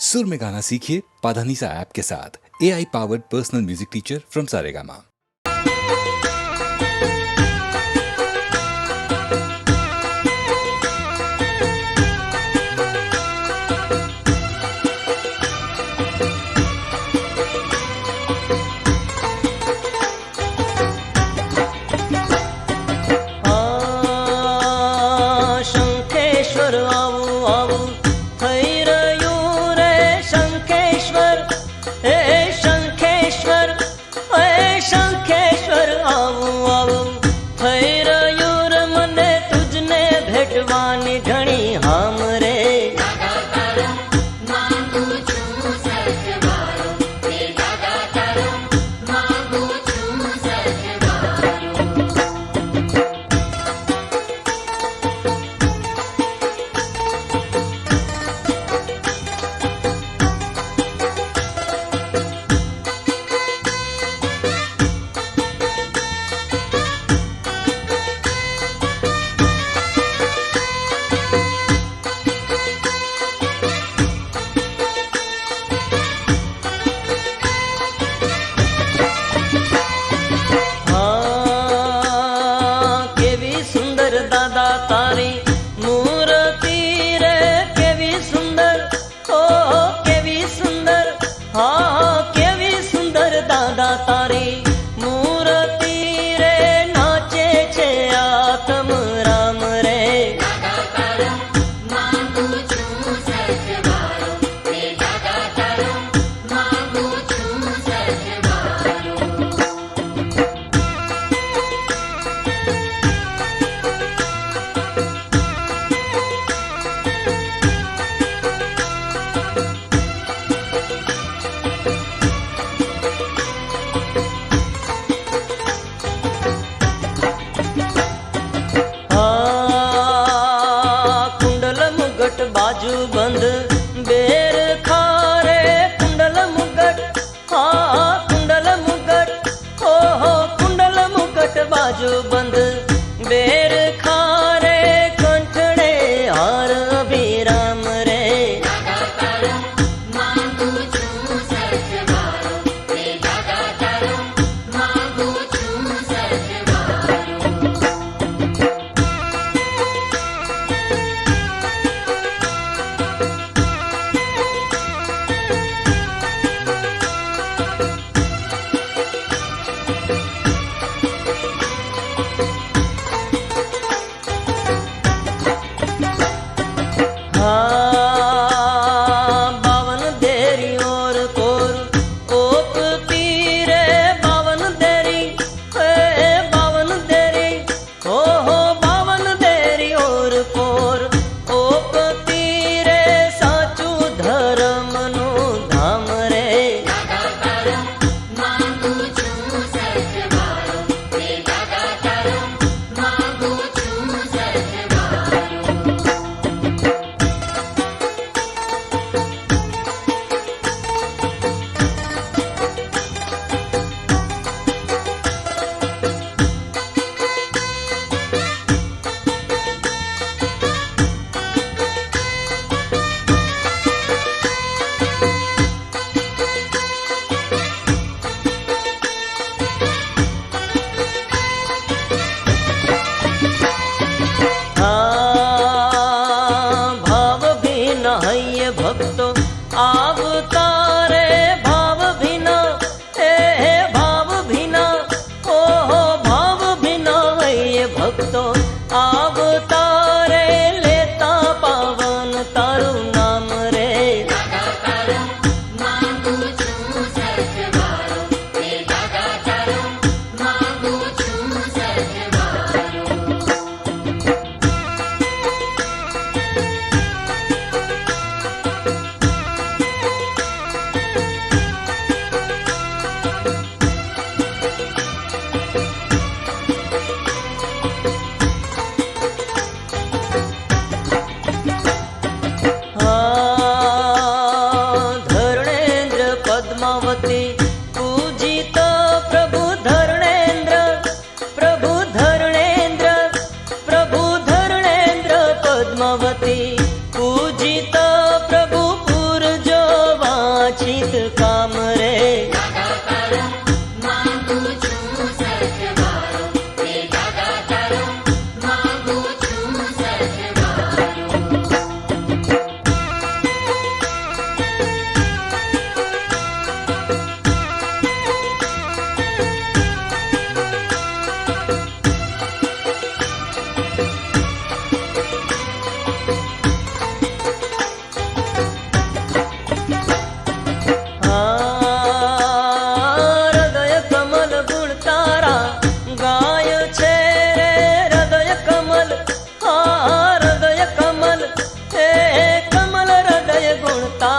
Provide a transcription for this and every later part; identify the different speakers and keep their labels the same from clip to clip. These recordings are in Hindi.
Speaker 1: सुर में गाना सीखिए पाधानीसा ऐप के साथ। AI powered personal music teacher from Saregama.
Speaker 2: Shankheshwar આવું આવું થઈ રહ્યું રે શંખેશ્વર હે શંખેશ્વર હે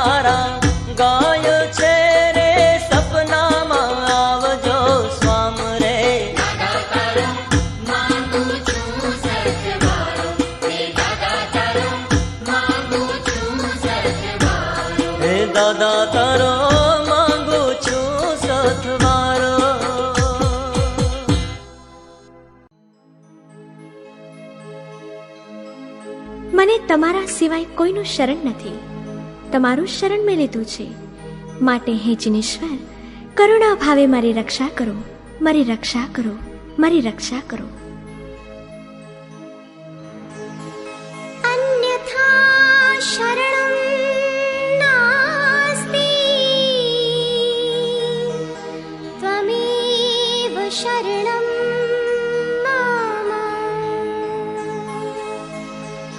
Speaker 2: તારા ગાય છે રે સપનામાં આવજો સ્વામ રે હે દાદા તારો માંગુ છું સથવારો
Speaker 3: મને તમારા સિવાય કોઈનું શરણ નથી. તમારું શરણ મેં લીધું છે. માટે હે જિનેશ્વર, કરુણા ભાવે મારી રક્ષા કરો, મારી રક્ષા કરો, મારી રક્ષા કરો. અન્યથા શરણં નાસ્તિ, ત્વમેવ શરણં મમ.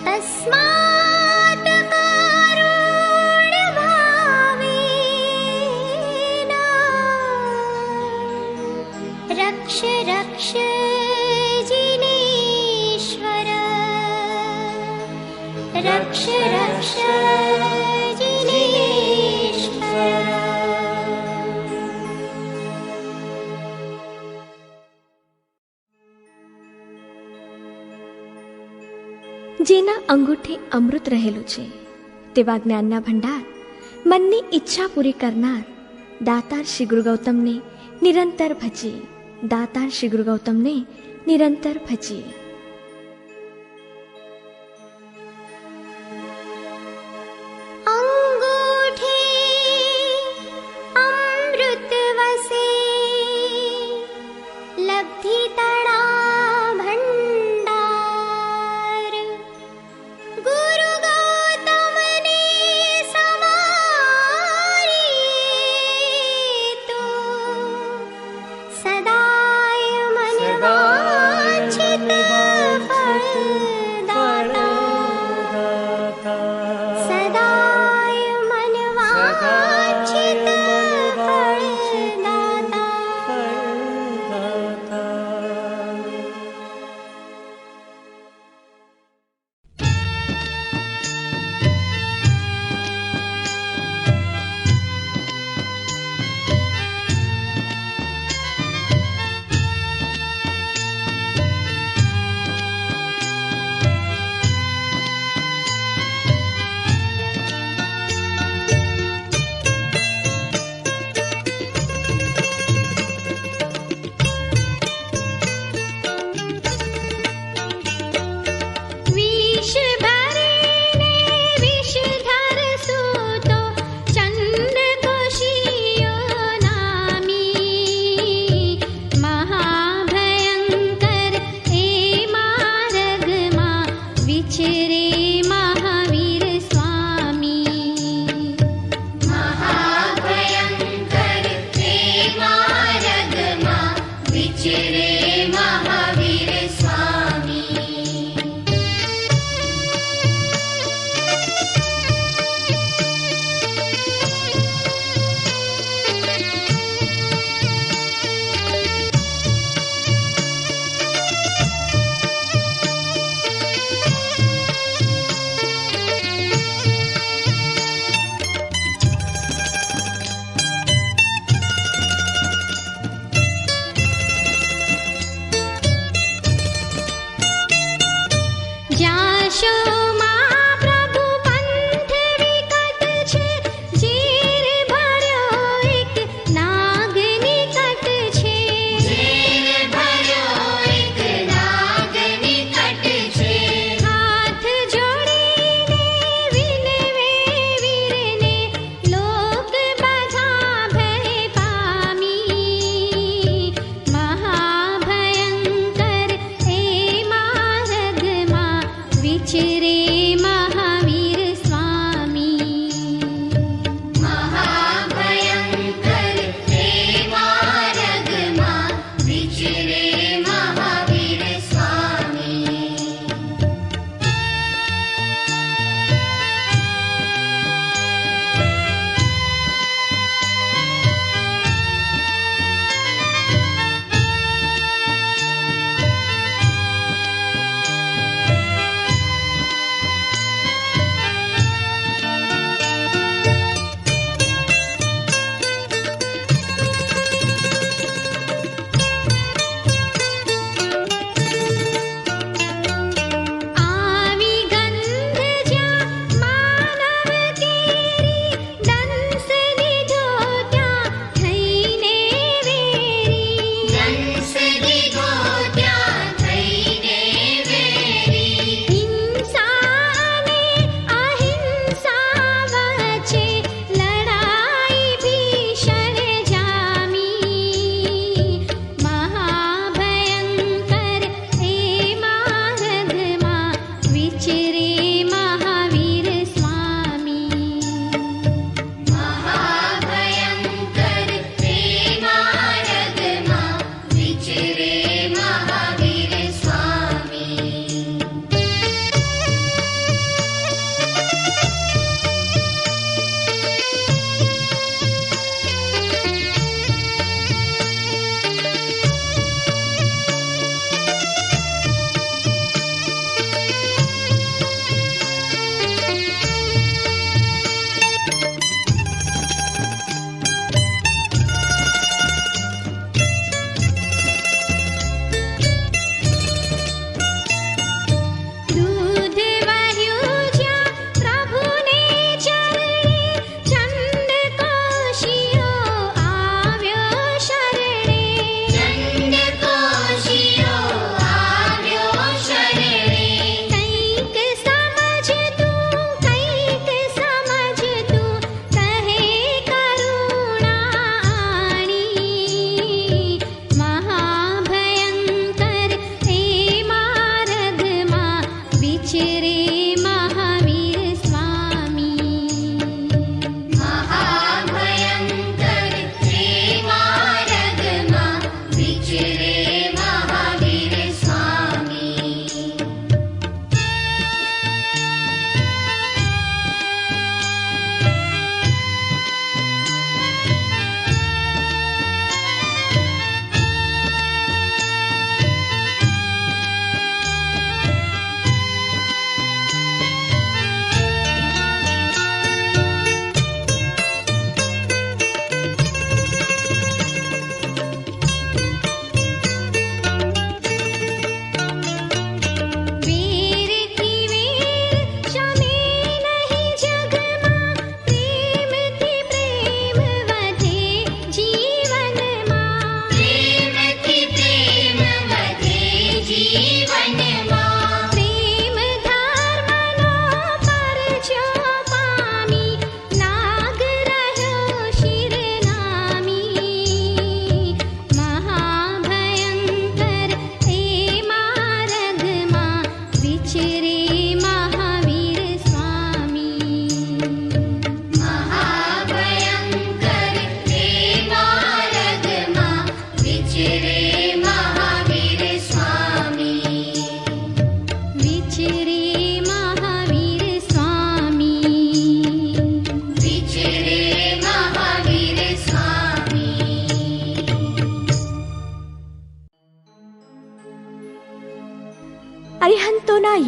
Speaker 3: તસ્માત કારુણ્ય ભાવેન રક્ષ રક્ષ જિનેશ્વર, રક્ષ રક્ષ જિનેશ્વર. જેના અંગૂઠે અમૃત રહેલું છે તેવા જ્ઞાનના ભંડાર, મનની ઈચ્છા પૂરી કરનાર દાતાર શ્રી ગુરુ ગૌતમને નિરંતર ભજીએ, દાતાર શ્રી ગુરુ ગૌતમને નિરંતર ભજીએ. અંગૂઠે અમૃત વસે, લબ્ધિ તણા ભંડાર. ગુરુ ગૌતમને સમારીએ તો સદાય મન વાંછિત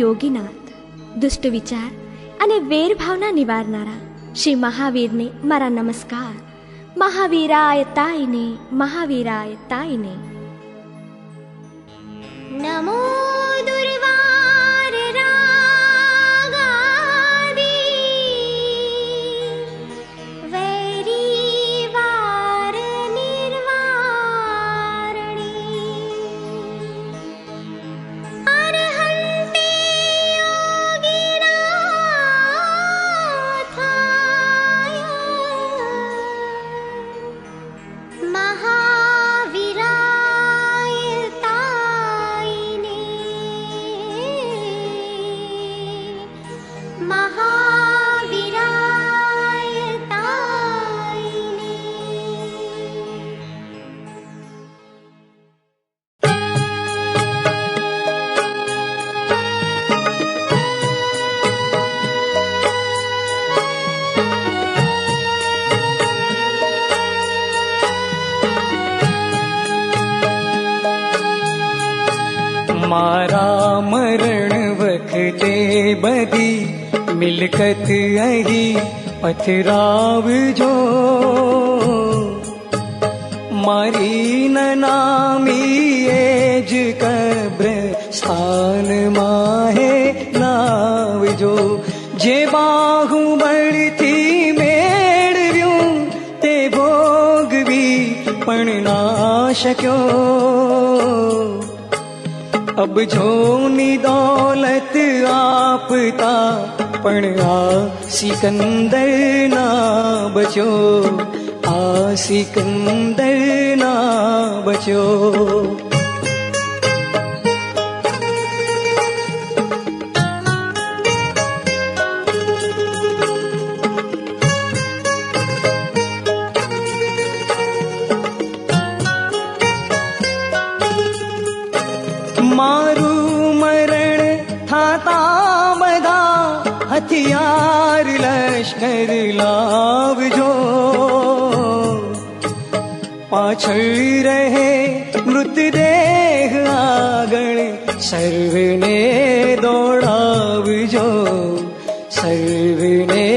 Speaker 3: યોગીનાથ, દુષ્ટ વિચાર અને વેરભાવના નિવારનારા શ્રી મહાવીરને મારા નમસ્કાર. મહાવીરાય તાઈને, મહાવીરાય તાઈને.
Speaker 4: નમો દુર્વાર રાગાદી વૈરી વાર નિર્વારણી અરહંતે યોગીનાથાય મહાવીરાય તાઈને, મહાવીરાય તાઈને.
Speaker 5: મારા મરણ વખતે બધી મિલકત અહીં પથરાવજો, મારી નનામી એ જ કબ્ર સ્થાનમાં હે લાવજો. જે બાહુબળથી મેળવ્યું તે ભોગવી પણ ના શક્યો. અબજોની દોલત આપતા પણ આ સિકંદર ના બચ્યો, આ સિકંદર ના બચ્યો. મારું મરણ થાતા બધા હથિયાર લશ્કર લાવજો, પાછળ રહે મૃતદેહ આગળ સર્વને દોડાવજો, સર્વને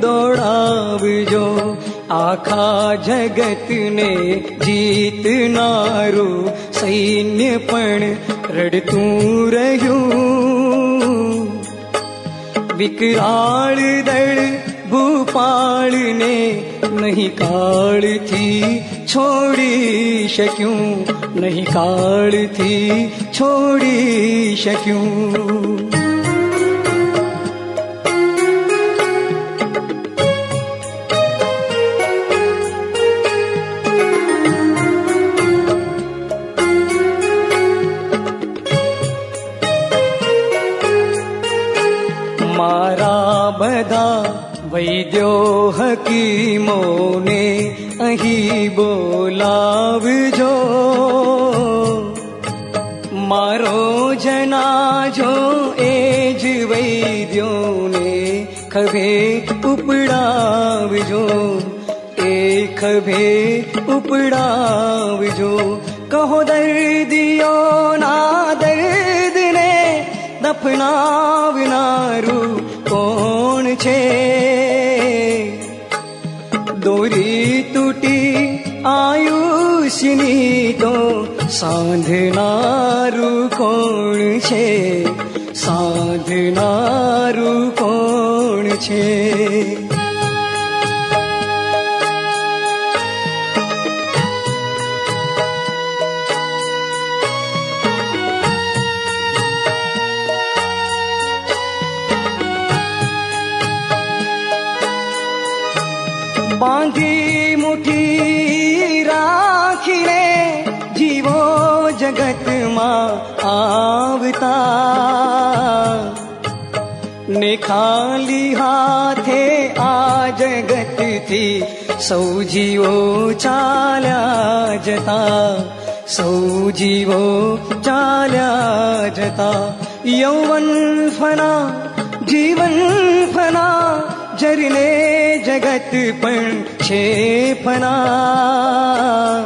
Speaker 5: દોડાવજો. આખા જગતને જીતનારું સૈન્ય પણ રડતું રહ્યું. વિકરાળ દળ ભૂપાળને નહીં કાળથી છોડી શક્યું, નહીં કાળથી છોડી શક્યું. મારા બધા વૈદ્યો હકીમોને અહીં બોલાવજો, મારો જનાજો એ જ વૈદ્યોને ખભે ઉપડાવજો, એ ખભે ઉપડાવજો. કહો દર્દીઓના દર્દને દફનાવનારું કોણ છે? દોરી તૂટી આયુષની તો સાંધનારું કોણ છે? સાંધનારું કોણ છે? બાંધી મુઠ્ઠી રાખીને જીવો જગતમાં આવતા, ને ખાલી હાથે આ જગતથી સૌ જીવો ચાલ્યા જતા, સૌ જીવો ચાલ્યા જતા. યૌવન ફના જીવન ફના, જરને જગત પણ છે ફના.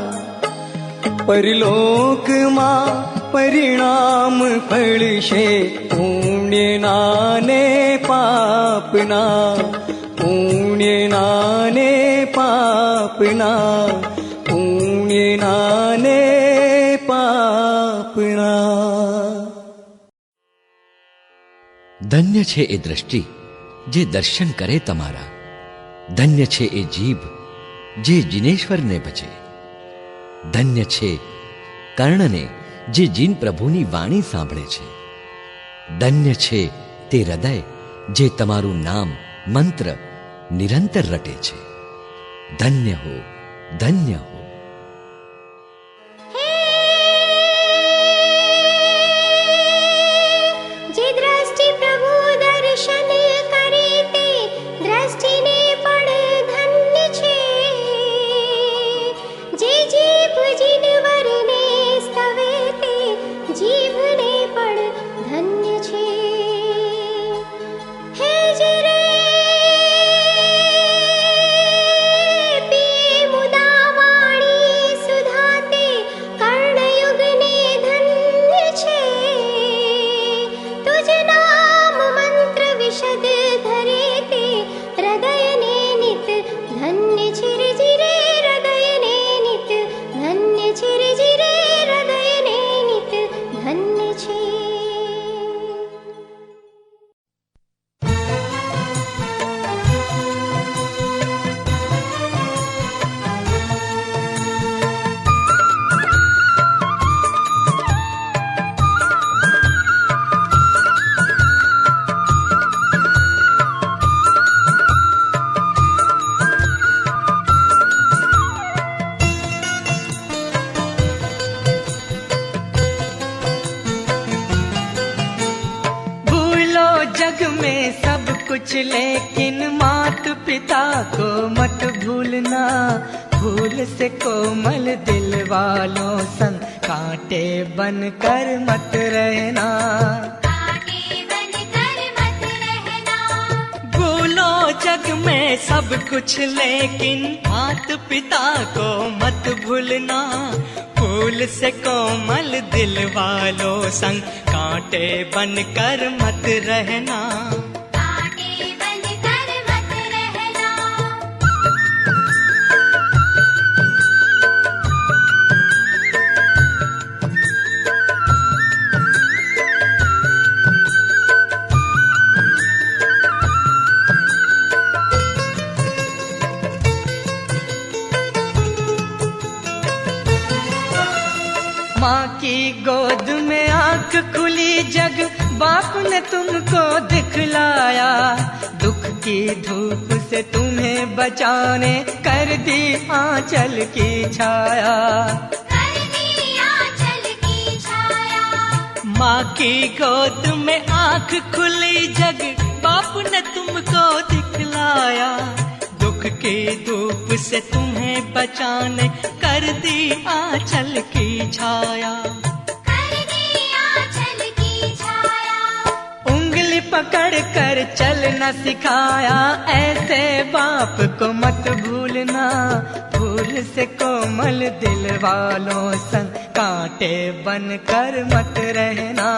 Speaker 5: પરલોકમાં परिणाम फळशे पुण्यनाने पापना पुण्यनाने पापना पुण्यनाने पापना।
Speaker 6: ધન્ય છે એ દ્રષ્ટિ જે દર્શન કરે તમારા, ધન્ય છે એ જીભ જે જિનેશ્વરને ભજે, ધન્ય છે કર્ણને જે જીન પ્રભુની વાણી સાંભળે છે, ધન્ય છે તે હૃદય જે તમારું નામ મંત્ર નિરંતર રટે છે। ધન્ય હો, ધન્ય હો।
Speaker 4: જે દ્રષ્ટિ પ્રભુ દર્શન કરે તે દ્રષ્ટિને પણ ધન્ય છે। જે જીભ જીનવરને સ્તવે તે જીભને પણ ધન્ય છે। હે જે રે પીએ મુદા વાણી સુધા તે કર્ણયુગને ધન્ય છે। तुझ नाम मंत्र विशद धरे ते हृदयने नित धन्य छिर जिरे हृदयने नित धन्य छिर जिरे हृदयने नित धन्य छे।
Speaker 5: भूलो जग में सब कुछ लेकिन मात पिता को मत भूलना। भूल से कोमल दिल वालों संग कांटे बन कर मत रहना। भूलो जग में सब कुछ लेकिन मात पिता को मत भूलना। फूल से कोमल दिल वालों संग कांटे बन कर मत रहना। माँ की गोद में आंख खुली जग बाप ने तुमको दिखलाया। दुख की धूप से तुम्हें बचाने कर दी आंचल की छाया। माँ की गोद में आंख खुली जग बाप ने तुमको दिखलाया। दुख की धूप से तुम्हें बचाने कर दी आंचल की छाया। उंगली पकड़ कर चलना सिखाया। ऐसे बाप को मत भूलना। भूल से कोमल दिल वालों संग कांटे बन कर मत रहना।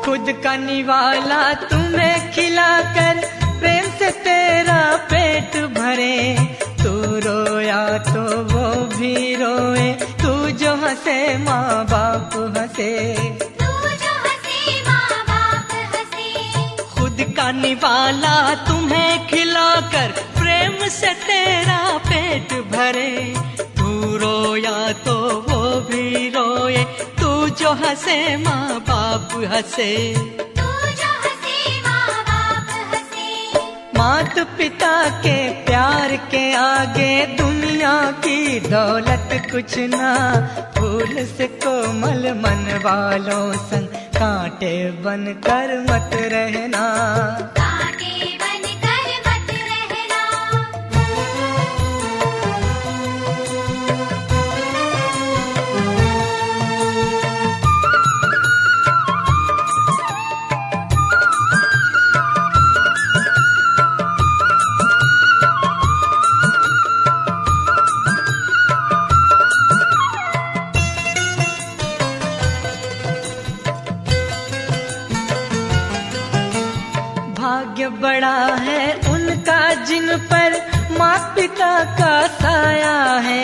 Speaker 5: खुद का निवाला तुम्हें खिलाकर प्रेम से तेरा पेट भरे। तू रोया तो वो भी रोए। तू जो हंसे माँ बाप हंसे। खुद का निवाला तुम्हें खिलाकर प्रेम से तेरा पेट भरे। तू रोया तो वो भी रोए। तू जो हंसे माँ बाप हंसे। मात पिता के प्यार के आगे दुनिया की दौलत कुछ ना, फूल से कोमल मन वालों संग कांटे बनकर मत रहना।
Speaker 4: कांटे बनकर मत रहना।
Speaker 5: भाग्य बड़ा है उनका जिन पर माँ पिता का साया है,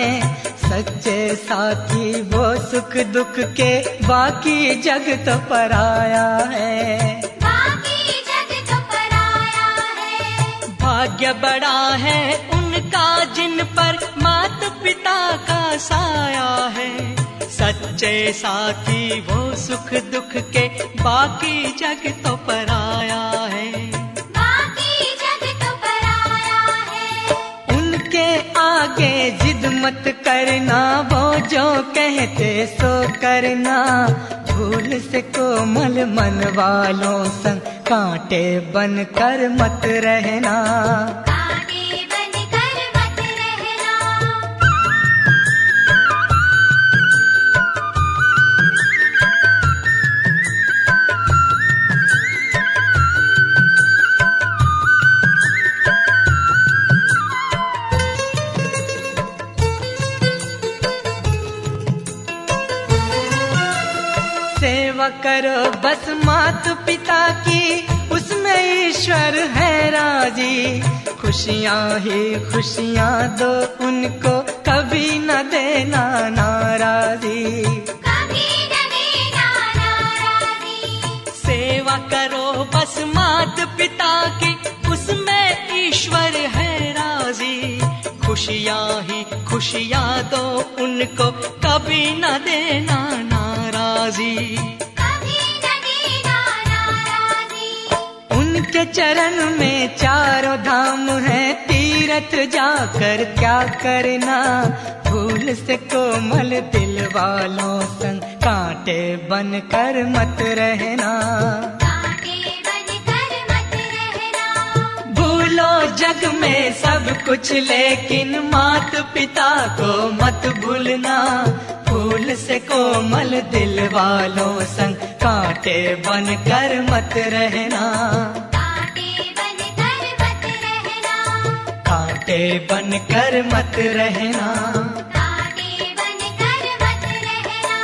Speaker 5: सच्चे साथी वो सुख दुख के, बाकी जग तो पराया है।
Speaker 4: बाकी जग तो पराया है।
Speaker 2: भाग्य बड़ा है उनका जिन पर माता पिता का साया है, सच्चे साथी वो सुख दुख के, बाकी जग तो पराया है।
Speaker 4: बाकी जग तो पराया है।
Speaker 5: उनके आगे जिद मत करना, वो जो कहते सो करना, भूल से कोमल मन वालों संग कांटे बनकर मत रहना।
Speaker 4: कांटे बनकर मत रहना।
Speaker 5: सेवा करो बस मात पिता की, उसमें ईश्वर है राजी। खुशियाँ ही खुशियाँ दो उनको, कभी न देना नाराजी।
Speaker 4: कभी न देना नाराजी।
Speaker 2: सेवा करो बस माता पिता की, उसमें ईश्वर है राजी। खुशियाँ ही खुशियाँ दो उनको, कभी न देना नाराजी।
Speaker 4: कभी न देना नाराजी।
Speaker 5: उनके चरण में चारों धाम है, तीरथ जाकर क्या करना, फूल से कोमल दिल वालों संग कांटे बनकर मत रहना।
Speaker 4: कांटे बनकर मत रहना।
Speaker 5: भूलो जग में सब कुछ, लेकिन मात पिता को मत भूलना, फूल से कोमल दिल वालों संग कांटे बनकर मत रहना।
Speaker 4: कांटे बनकर मत रहना।
Speaker 5: कांटे बनकर मत रहना।
Speaker 4: कांटे बनकर मत रहना।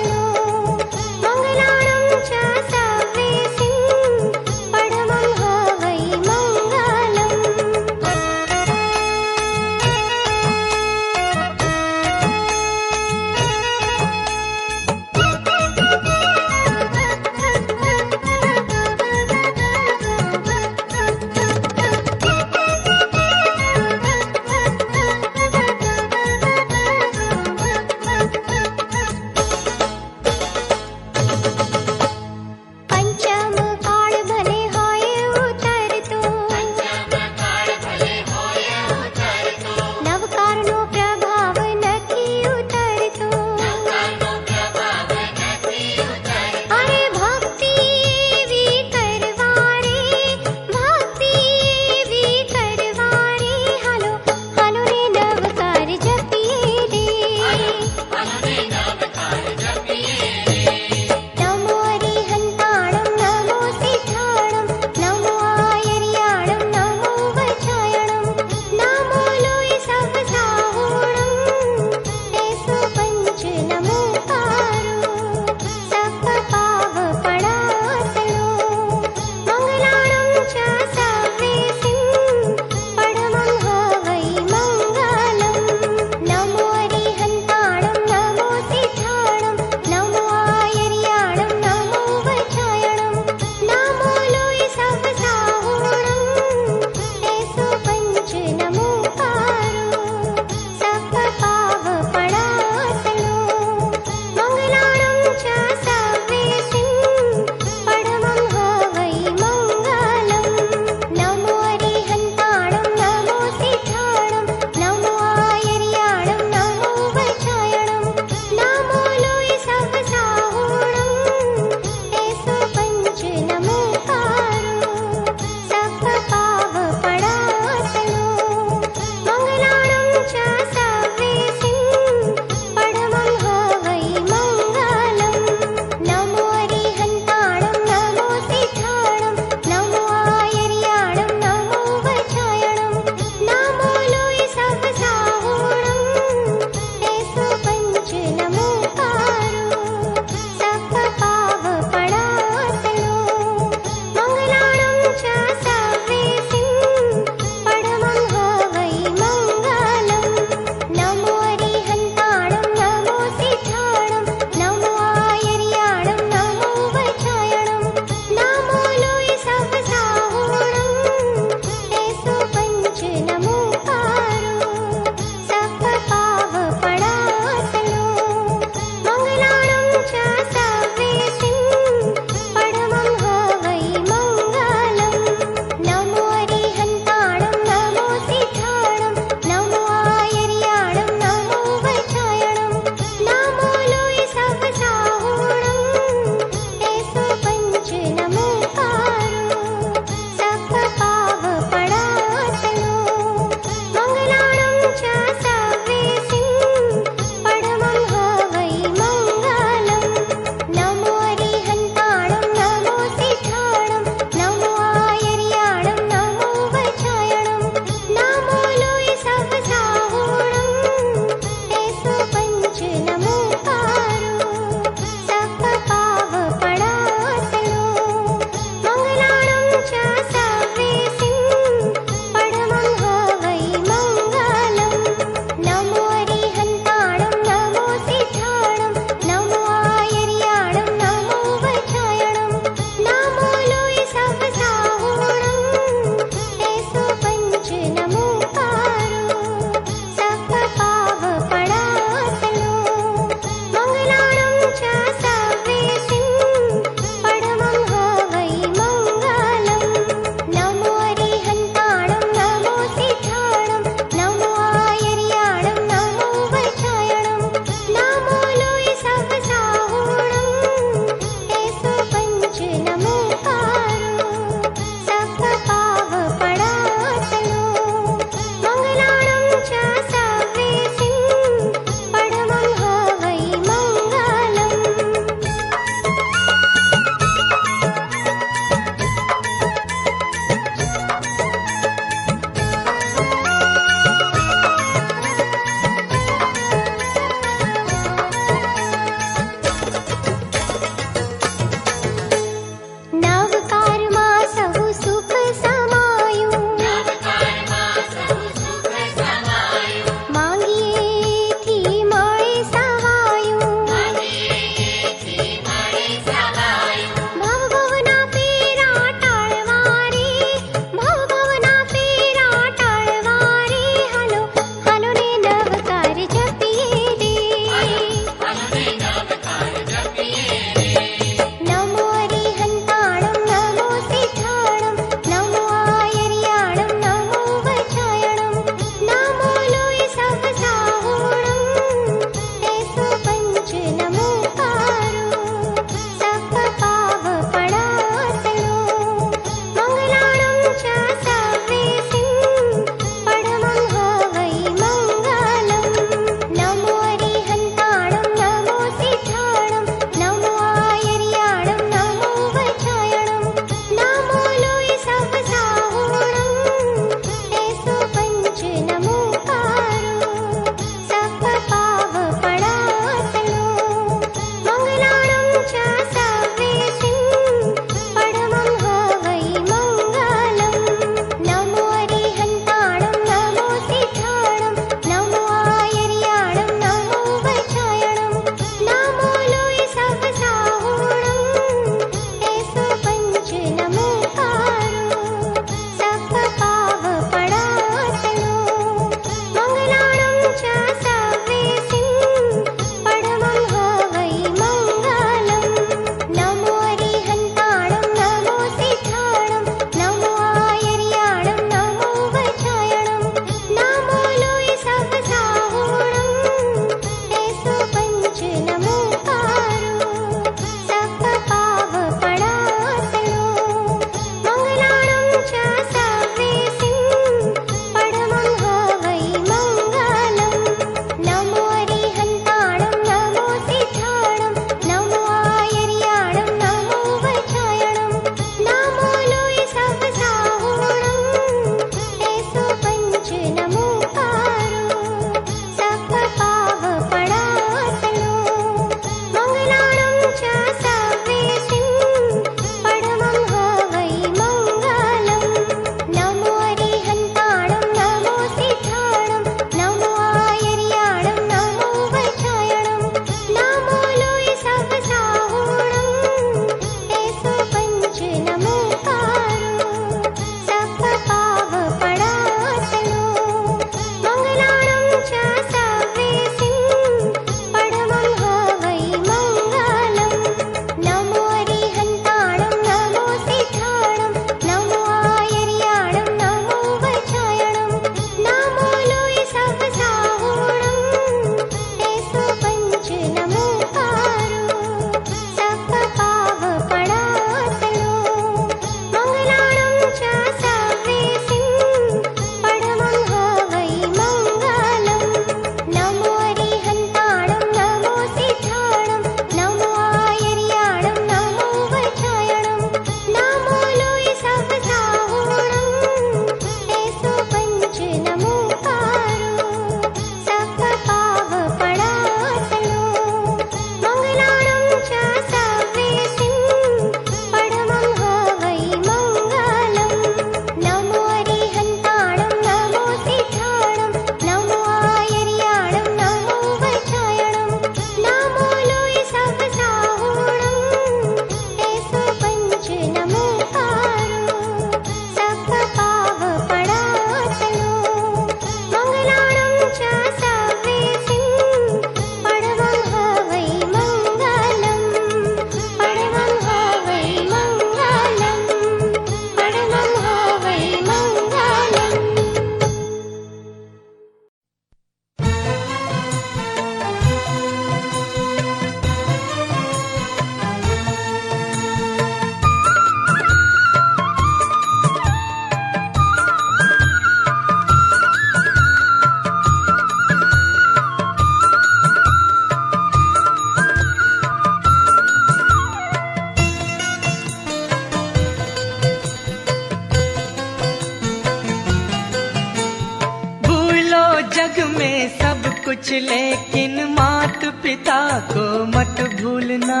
Speaker 5: जग में सब कुछ लेकिन मात पिता को मत भूलना।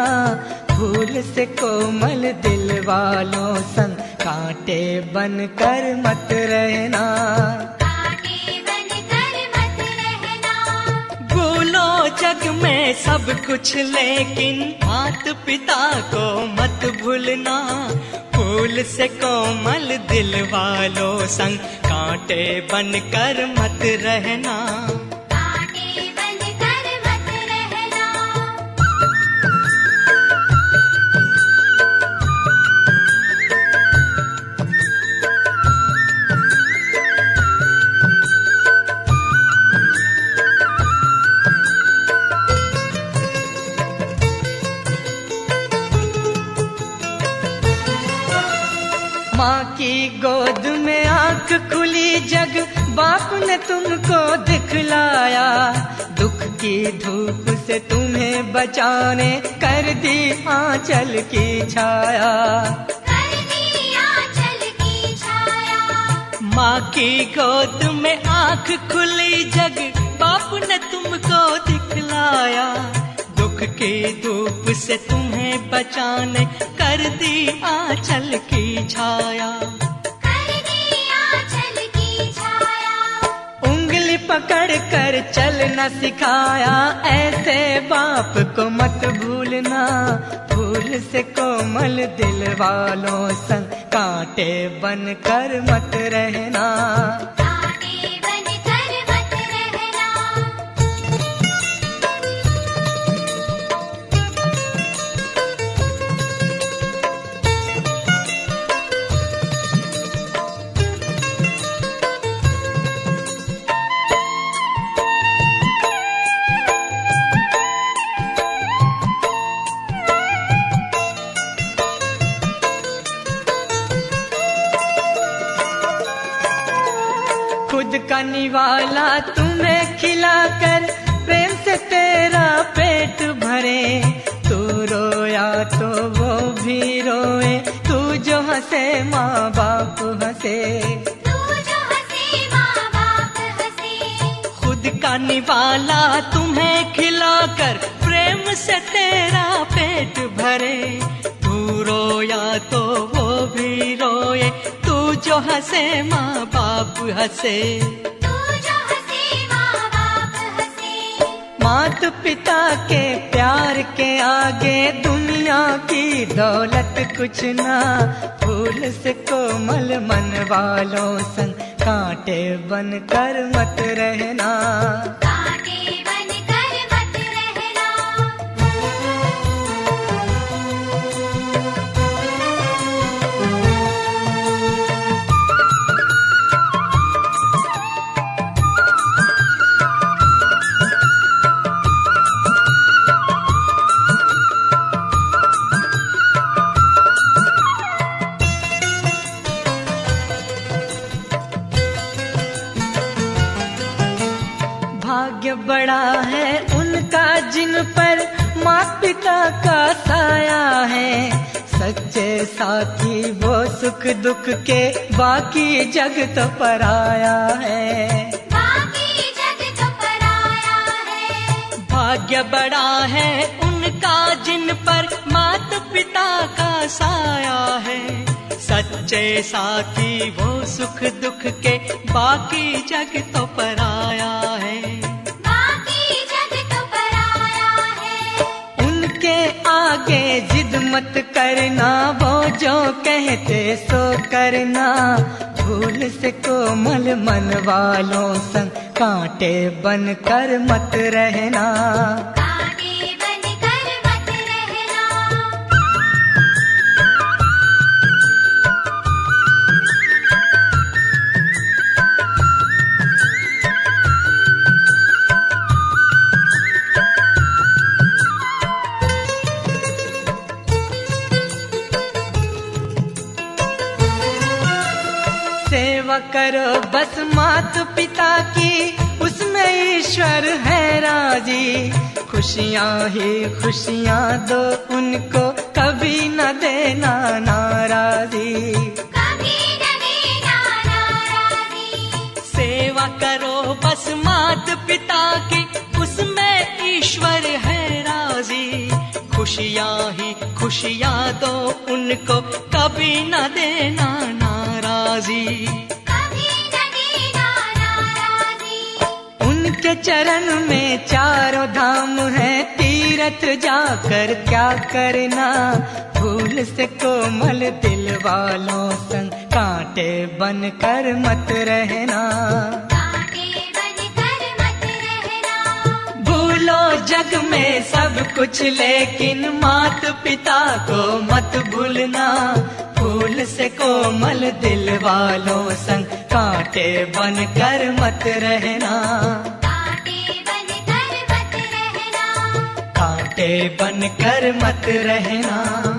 Speaker 5: फूल से कोमल दिल वालों संग कांटे बनकर मत रहना।
Speaker 4: कांटे बनकर मत रहना।
Speaker 2: भूलो जग में सब कुछ लेकिन मात पिता को मत भूलना। फूल से कोमल दिल वालों संग कांटे बनकर मत रहना।
Speaker 4: कांटे बनकर मत रहना।
Speaker 5: माँ की गोद में आंख खुली जग बाप ने तुमको दिखलाया। दुख की धूप से तुम्हें बचाने कर दी आंचल की छाया।
Speaker 4: कर दी आंचल की छाया।
Speaker 2: माँ की गोद में आंख खुली जग बाप ने तुमको दिखलाया। दुख की धूप से तुम्हें बचाने कर दी आंचल की छाया।
Speaker 4: कर दी आंचल की छाया।
Speaker 5: उंगली पकड़ कर चलना सिखाया। ऐसे बाप को मत भूलना। फूल से कोमल दिल वालों संग कांटे बनकर मत रहना।
Speaker 4: कांटे बनकर मत रहना।
Speaker 5: खुद का निवाला तुम्हें खिलाकर प्रेम से तेरा पेट भरे। तू रोया तो वो भी रोए। तू जो हंसे माँ बाप हंसे।
Speaker 4: तू जो हंसे माँ बाप हंसे।
Speaker 2: खुद का निवाला तुम्हें खिलाकर प्रेम से तेरा पेट भरे। तू रोया तो वो भी रोए। तू जो हंसे माँ बाप हंसे।
Speaker 4: तू जो हंसे माँ बाप हंसे।
Speaker 5: मात पिता के प्यार के आगे दुनिया की दौलत कुछ ना। फूल से कोमल मन वालों संग कांटे बनकर मत रहना।
Speaker 4: कांटे बनकर मत रहना।
Speaker 5: भाग्य बड़ा है उनका जिन पर माता पिता का साया है। सच्चे साथी वो सुख दुख के बाकी जग तो पराया है।
Speaker 4: बाकी जग तो पराया है।
Speaker 2: भाग्य बड़ा है उनका जिन पर माता पिता का साया है। सच्चे साथी वो सुख दुख के बाकी जग तो पराया है।
Speaker 4: बाकी जग तो पराया है।
Speaker 5: उनके आगे जिद मत करना। वो जो कहते सो करना। फूल से कोमल मन वालों संग कांटे बनकर मत रहना।
Speaker 4: कांटे बनकर मत रहना।
Speaker 5: सेवा करो बस मात पिता की। उसमें ईश्वर है राजी। खुशियाँ ही खुशियाँ दो उनको। कभी न देना नाराजी।
Speaker 4: कभी न देना नाराजी।
Speaker 2: सेवा करो बस मात खुशियाँ ही खुशियाँ दो उनको, कभी न देना नाराजी।
Speaker 4: कभी न देना नाराजी।
Speaker 5: उनके चरण में चारों धाम है, तीरथ जाकर क्या करना, फूल से कोमल दिल वालों संग कांटे बनकर मत रहना।
Speaker 4: कांटे बनकर मत रहना।
Speaker 5: भूलो जग में सब कुछ लेकिन मात पिता को मत भूलना, फूल से कोमल दिल वालों संग कांटे बनकर मत रहना।
Speaker 4: कांटे बनकर मत रहना।
Speaker 5: कांटे बनकर मत रहना।